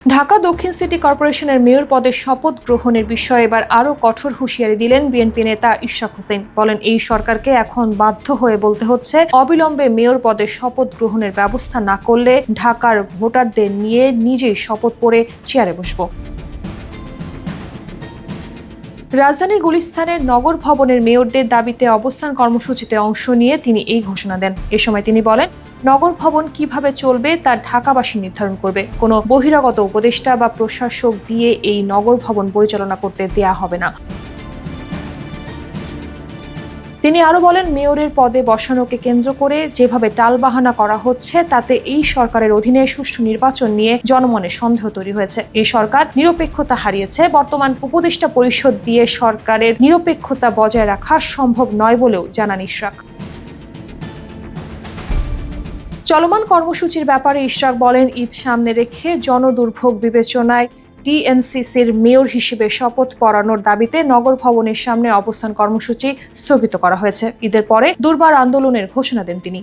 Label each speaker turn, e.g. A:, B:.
A: ঢাকা দক্ষিণ সিটি কর্পোরেশনের মেয়র পদে শপথ গ্রহণের বিষয়ে এবার আরও কঠোর হুঁশিয়ারি দিলেন বিএনপি নেতা ইশরাক হোসেন। বলেন, এই সরকারকে এখন বাধ্য হয়ে বলতে হচ্ছে অবিলম্বে মেয়র পদে শপথ গ্রহণের ব্যবস্থা না করলে ঢাকার ভোটারদের নিয়ে নিজেই শপথ পড়ে চেয়ারে বসব। রাজধানীর গুলিস্তানের নগর ভবনের মেয়রদের দাবিতে অবস্থান কর্মসূচিতে অংশ নিয়ে তিনি এই ঘোষণা দেন। এ সময় তিনি বলেন, নগর ভবন কিভাবে চলবে তা ঢাকাবাসী নির্ধারণ করবে। কোনো বহিরাগত উপদেষ্টা বা প্রশাসক দিয়ে এই নগর ভবন পরিচালনা করতে দেয়া হবে না। তিনি আরো বলেন, মেয়রের পদে বসানোকে কেন্দ্র করে যেভাবে টালবাহানা করা হচ্ছে তাতে এই সরকারের অধীনে সুষ্ঠু নির্বাচন নিয়ে জনমনে সন্দেহ তৈরি হয়েছে। এই সরকার নিরপেক্ষতা হারিয়েছে। বর্তমান উপদেষ্টা পরিষদ দিয়ে সরকারের নিরপেক্ষতা বজায় রাখা সম্ভব নয় বলেও জানান ইশরাক। চলমান কর্মসূচির ব্যাপারে ইশরাক বলেন, ঈদ সামনে রেখে জনদুর্ভোগ বিবেচনায় টিএনসিসির মেয়র হিসেবে শপথ পড়ানোর দাবিতে নগর ভবনের সামনে অবস্থান কর্মসূচি স্থগিত করা হয়েছে। ঈদের পরে দুর্বার আন্দোলনের ঘোষণা দেন তিনি।